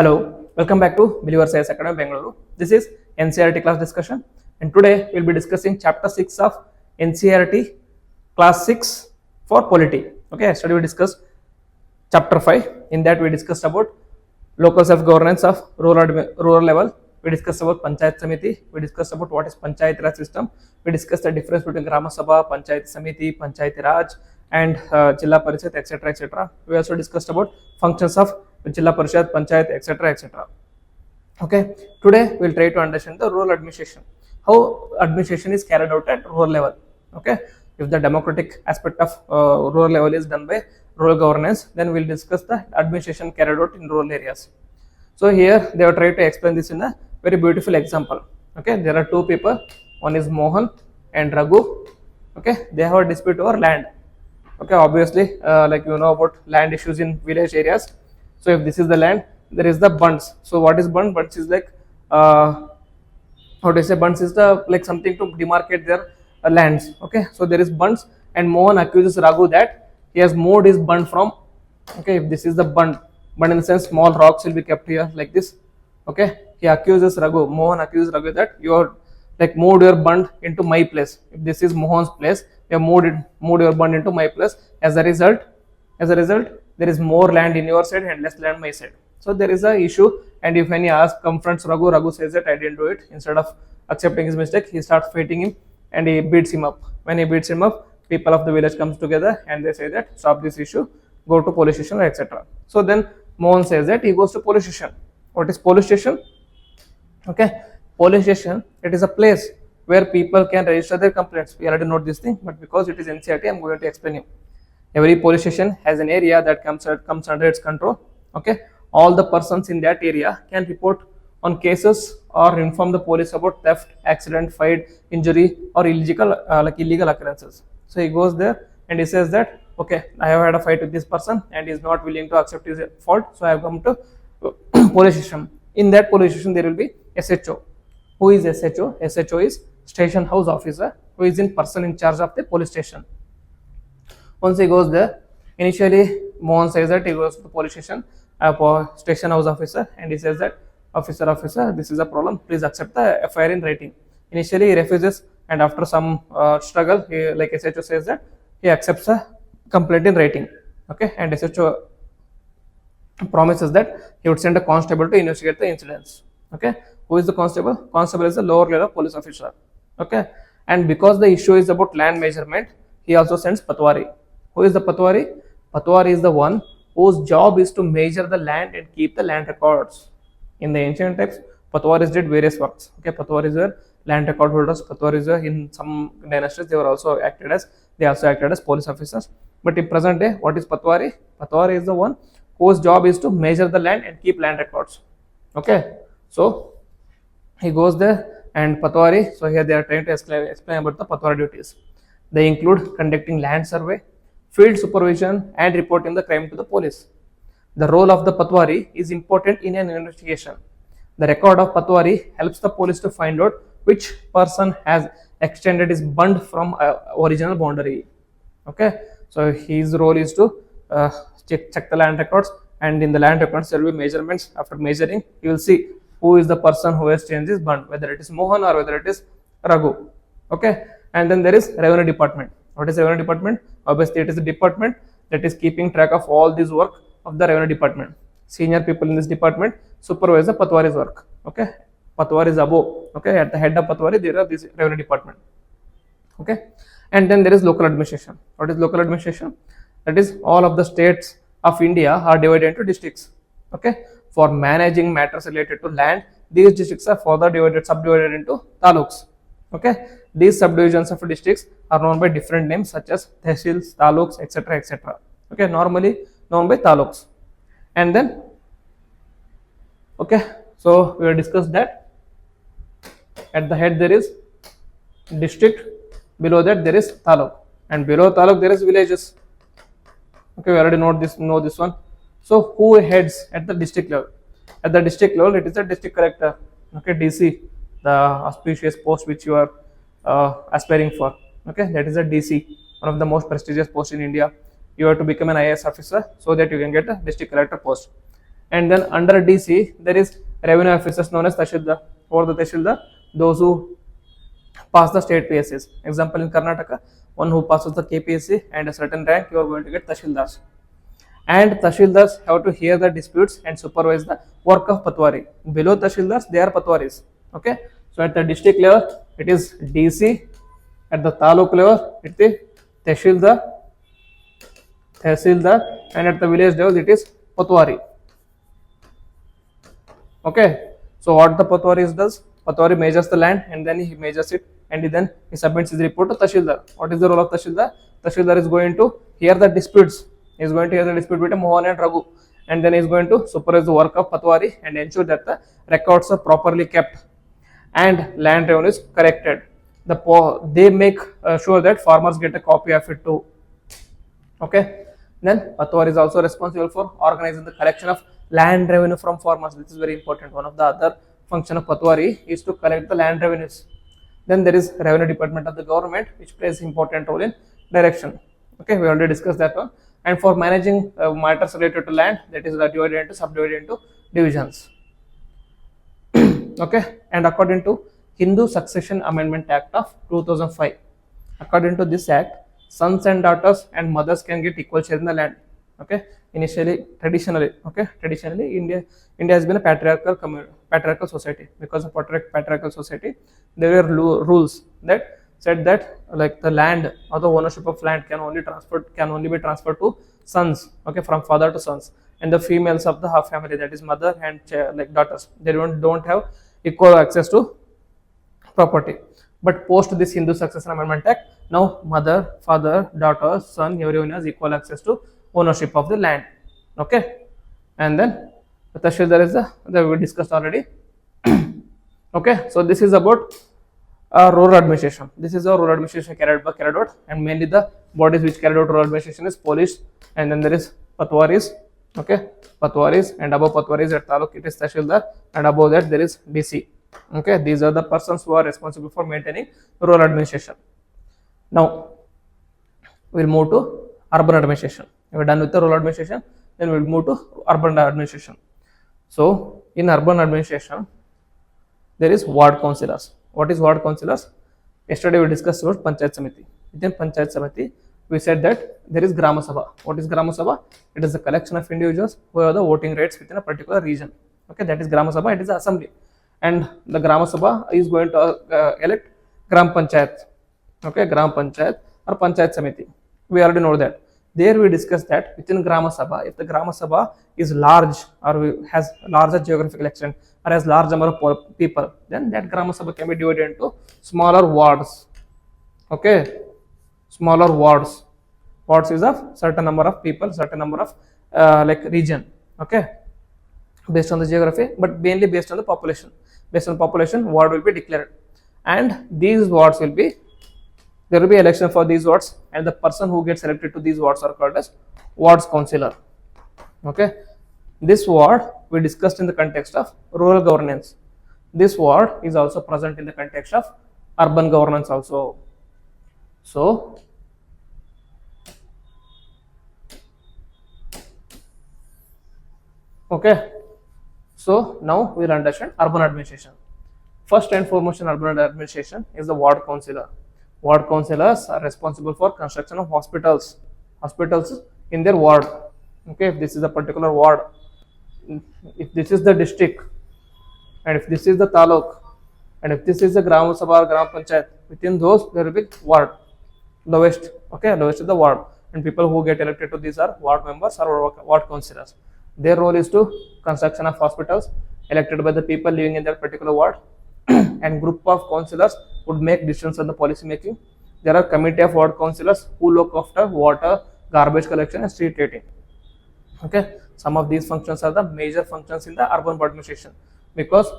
Hello, welcome back to Believers IAS Academy Bengaluru. This is NCERT class discussion, and today we'll be discussing chapter 6 of NCERT class 6 for polity. Okay, yesterday we discussed chapter 5. In that we discussed about local self-governance of rural level. We discussed about Panchayat Samiti. We discussed about what is Panchayat Raj system. We discussed the difference between Grama Sabha, Panchayat Samiti, Panchayat Raj, and Jilla Parishad, etc., etc. We also discussed about functions of Jilla Parishad, Panchayat, etc., etc. Okay, today we'll try to understand the rural administration, how administration is carried out at rural level. Okay, if the democratic aspect of rural level is done by rural governance, then we'll discuss the administration carried out in rural areas. So here they have tried to explain this in a very beautiful example. Okay, there are two people, one is Mohan and Raghu. Okay, they have a dispute over land. Okay, obviously like you know about land issues in village areas. So if this is the land, there is the bunds. So what is bund? Bunds is like how to say, bunds is the like something to demarcate their lands. Okay, so there is bunds, and Mohan accuses Raghu that he has moved his bund from. Okay, if this is the bund in the sense small rocks will be kept here like this. Okay, he accuses Raghu. Mohan accuses Raghu that you are like moved your bund into my place. If this is Mohan's place, you have moved your bund into my place. As a result, there is more land in your side and less land my side. So there is a issue, and if any confronts Raghu, Raghu says that I didn't do it. Instead of accepting his mistake, he starts fighting him and he beats him up. When he beats him up, people of the village comes together and they say that stop this issue, go to police station, etc. So then Mohan says that he goes to police station. What is police station? Okay, police station, it is a place where people can register their complaints. We already know this thing, but because it is NCERT, I am going to explain you. Every police station has an area that comes under its control. Okay, all the persons in that area can report on cases or inform the police about theft, accident, fight, injury, or illegal occurrences. So he goes there and he says that okay, I have had a fight with this person and he is not willing to accept his fault, so I have come to police station. In that police station there will be SHO. Who is SHO? SHO is station house officer, who is in person in charge of the police station. Once he goes there, initially Mohan says that he goes to the police station, station house officer, and he says that officer, this is a problem, please accept the FIR in writing. Initially he refuses, and after some struggle, he, like SHO says that he accepts a complaint in writing. Okay, and SHO promises that he would send a constable to investigate the incidents. Okay, who is the constable? Constable is the lower level police officer. Okay, and because the issue is about land measurement, he also sends Patwari. Who is the Patwari? Patwari is the one whose job is to measure the land and keep the land records. In the ancient text, Patwaris did various works. Okay, Patwaris were land record holders. Patwaris were in some dynasties they also acted as police officers. But in present day, what is Patwari? Patwari is the one whose job is to measure the land and keep land records. Okay, so he goes there and Patwari. So here they are trying to explain about the Patwari duties. They include conducting land survey, field supervision, and reporting the crime to the police. The role of the Patwari is important in an investigation. The record of Patwari helps the police to find out which person has extended his bund from original boundary. Okay, so his role is to check the land records, and in the land records there will be measurements. After measuring, you will see who is the person who has changed his bund, whether it is Mohan or whether it is Raghu. Okay, and then there is revenue department. What is revenue department? Obviously, it is a department that is keeping track of all this work of the revenue department. Senior people in this department supervise the Patwari's work. Okay, Patwari is above. Okay, at the head of Patwari there are this revenue department. Okay, and then there is local administration. What is local administration? That is all of the states of India are divided into districts. Okay, for managing matters related to land, these districts are further subdivided into taluks. Okay, these subdivisions of districts are known by different names such as tehsils, taluks, etc., etc. Okay, normally known by taluks. And then okay, so we have discussed that at the head there is district, below that there is taluk, and below taluk there is villages. Okay, we already know this one. So who heads at the district level? At the district level, it is the district collector. Okay, DC, the auspicious post which you are aspiring for. Okay, that is a DC, one of the most prestigious posts in India. You have to become an IAS officer so that you can get a district collector post. And then under DC there is revenue officers known as Tahsildar. Or the Tahsildar, those who pass the state PSCs. Example, in Karnataka, one who passes the KPSC and a certain rank, you are going to get Tahsildars. And Tahsildars have to hear the disputes and supervise the work of Patwari. Below Tahsildars, they are Patwaris. Okay. So at the district level, it is DC. At the taluk level, it is Tahsildar, and at the village level, it is Patwari. Okay. So what the Patwari does? Patwari measures the land and then he measures it and then he submits his report to Tahsildar. What is the role of Tahsildar? Tahsildar is going to hear the disputes. He is going to hear the dispute between Mohan and Raghu, and then he is going to supervise the work of Patwari and ensure that the records are properly kept and land revenue is corrected. They make sure that farmers get a copy of it too. Okay. Then Patwari is also responsible for organizing the collection of land revenue from farmers. This is very important. One of the other function of Patwari is to collect the land revenues. Then there is revenue department of the government, which plays important role in direction. Okay, we already discussed that one. And for managing matters related to land, that is divided into subdivided into divisions. Okay, and according to Hindu Succession Amendment Act of 2005, according to this act, sons and daughters and mothers can get equal share in the land. Okay, traditionally, India has been a patriarchal society. Because of patriarchal society, there were rules that said that like the land or the ownership of land can only be transferred to sons. Okay, from father to sons, and the females of the half family, that is mother and like daughters, they don't have equal access to property. But post this Hindu Succession Amendment Act, now mother, father, daughter, son, everyone has equal access to ownership of the land. Okay, and then the Tahsildar is that we discussed already. Okay, so this is about rural administration. This is how rural administration carried out, and mainly the bodies which carried out rural administration is police, and then there is Patwaris. Okay, Patwaris, and above Patwaris at taluk it is Tahsildar, and above that there is DC. Okay, these are the persons who are responsible for maintaining rural administration. Now we'll move to urban administration. We're done with the rural administration, then we'll move to urban administration. So in urban administration, there is ward councillors. What is ward councillors? Yesterday we discussed about Panchayat Samiti. Within Panchayat Samiti, we said that there is Grama Sabha. What is Grama Sabha? It is a collection of individuals who have the voting rights within a particular region. Okay, that is Grama Sabha. It is the assembly, and the Grama Sabha is going to elect Gram Panchayat. Okay, Gram Panchayat or Panchayat Samiti. We already know that. There we discussed that within Grama Sabha, if the Grama Sabha is large or has larger geographical extent or has large number of people, then that Grama Sabha can be divided into smaller wards. Okay, smaller wards. Wards is of certain number of people, certain number of like region. Okay, based on the geography, but mainly based on the population. Based on population, ward will be declared, and these wards will be, there will be election for these wards, and the person who gets elected to these wards are called as wards councillor. Okay, this ward we discussed in the context of rural governance. This ward is also present in the context of urban governance also. So okay, so now we will understand urban administration. First and foremost in urban administration is the ward councillor. Ward councillors are responsible for construction of hospitals in their ward. Okay, if this is a particular ward, if this is the district, and if this is the taluk, and if this is the Gram Sabha or Gram Panchayat, within those there will be ward, lowest. Okay, lowest is the ward, and people who get elected to these are ward members or ward councillors. Their role is to construction of hospitals elected by the people living in that particular ward, and group of councillors would make decisions on the policy making. There are committee of ward councillors who look after water, garbage collection and street lighting. Okay, some of these functions are the major functions in the urban administration, because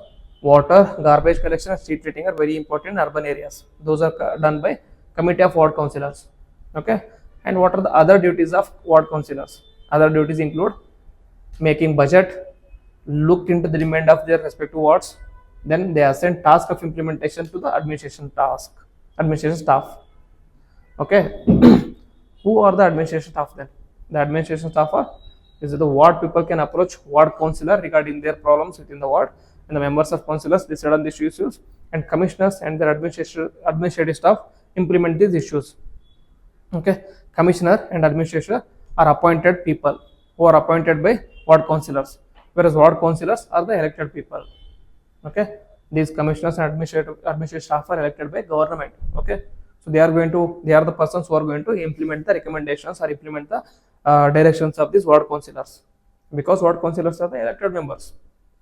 water, garbage collection and street lighting are very important in urban areas. Those are done by committee of ward councillors. Okay, and what are the other duties of ward councillors? Other duties include making budget, look into the demand of their respective wards, then they assign task of implementation to the administration staff. Okay, who are the administration staff then? The administration staff are is the ward people can approach ward councillor regarding their problems within the ward, and the members of councillors decide on these issues, and commissioners and their administrative staff implement these issues. Okay, commissioner and administrator are appointed people who are appointed by ward councillors, whereas ward councillors are the elected people. Okay, these commissioners and administrative staff are elected by government. Okay, so they are the persons who are going to implement the recommendations or implement the directions of these ward councillors, because ward councillors are the elected members.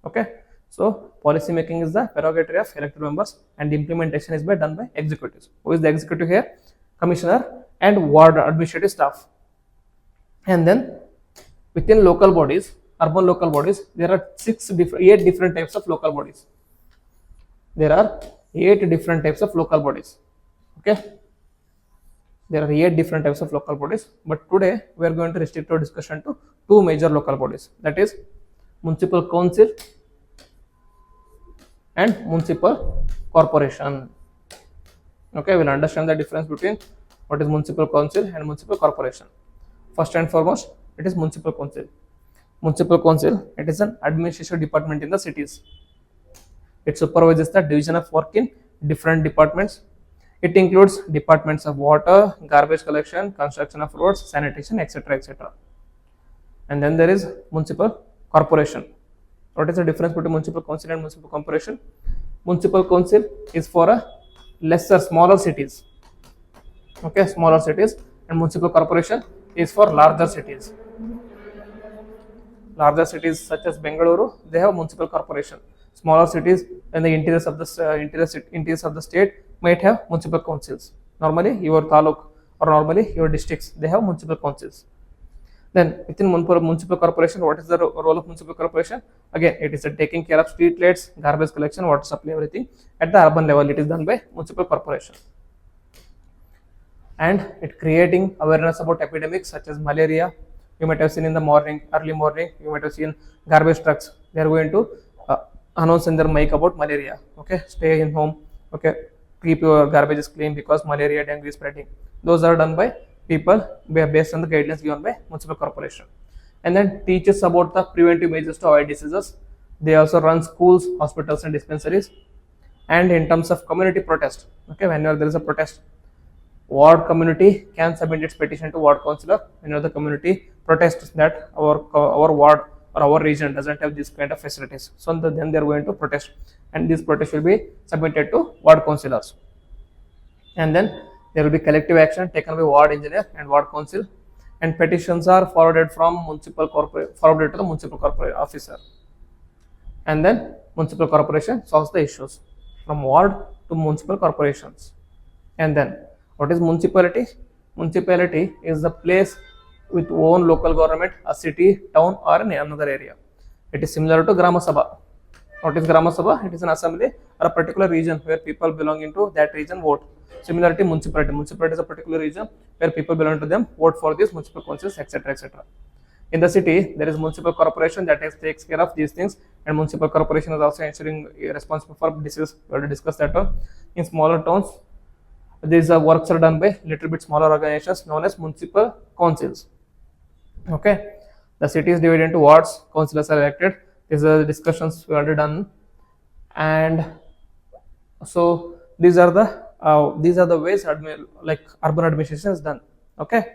Okay, so policy making is the prerogative of elected members, and the implementation is done by executives. Who is the executive here? Commissioner and ward administrative staff. And then within local bodies, urban local bodies, there are 8 different types of local bodies. There are 8 different types of local bodies. Okay, there are 8 different types of local bodies, but today we are going to restrict our discussion to 2 major local bodies, that is municipal council and municipal corporation. Okay, we'll understand the difference between what is municipal council and municipal corporation. First and foremost, it is municipal council. Municipal council, it is an administrative department in the cities. It supervises the division of work in different departments. It includes departments of water, garbage collection, construction of roads, sanitation, etc., etc. And then there is municipal corporation. What is the difference between municipal council and municipal corporation? Municipal council is for a smaller cities. Okay, smaller cities, and municipal corporation is for larger cities. Larger cities such as Bengaluru, they have municipal corporation. Smaller cities and the interiors of the state might have municipal councils. Normally your taluk or normally your districts, they have municipal councils. Then within municipal corporation, what is the role of municipal corporation? Again, it is taking care of street lights, garbage collection, water supply, everything. At the urban level, it is done by municipal corporation. And it creating awareness about epidemics such as malaria. You might have seen in the early morning, you might have seen garbage trucks. They are going to announce in their mic about malaria. Okay, stay in home. Okay, keep your garbages clean because malaria, dengue is spreading. Those are done by people based on the guidelines given by municipal corporation. And then teaches about the preventive measures to avoid diseases. They also run schools, hospitals, and dispensaries. And in terms of community protest, okay, whenever there is a protest, ward community can submit its petition to ward councillor. Whenever the community protests that our ward or our region doesn't have this kind of facilities, so then they are going to protest, and this protest will be submitted to ward councillors. And then there will be collective action taken by ward engineer and ward council, and petitions are forwarded from to the municipal corporate officer. And then municipal corporation solves the issues from ward to municipal corporations. And then what is municipality? Municipality is the place with own local government, a city, town, or in another area. It is similar to Grama Sabha. What is Grama Sabha? It is an assembly or a particular region where people belonging to that region vote. Similarly, municipality. Municipality is a particular region where people belong to them vote for these municipal councils, etc., etc. In the city, there is municipal corporation that takes care of these things, and municipal corporation is also ensuring responsible for disease. We already discussed that one. In smaller towns, these works are done by little bit smaller organizations known as municipal councils. Okay, the city is divided into wards. Councillors are elected. These are the discussions we already done, and so these are the ways like urban administration is done. Okay,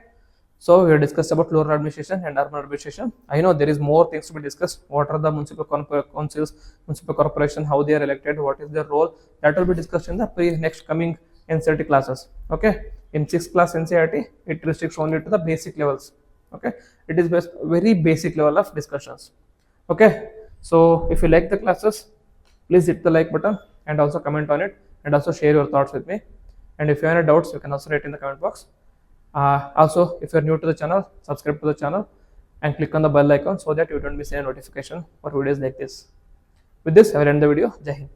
so we have discussed about rural administration and urban administration. I know there is more things to be discussed. What are the municipal councils, municipal corporation, how they are elected, what is their role? That will be discussed in the next coming NCERT classes. Okay, in 6th class NCERT, it restricts only to the basic levels. Okay, it is very basic level of discussions. Okay, so if you like the classes, please hit the like button and also comment on it, and also share your thoughts with me. And if you have any doubts, you can also write in the comment box. Also, if you are new to the channel, subscribe to the channel and click on the bell icon so that you don't miss any notification for videos like this. With this, I will end the video. Jai Hind.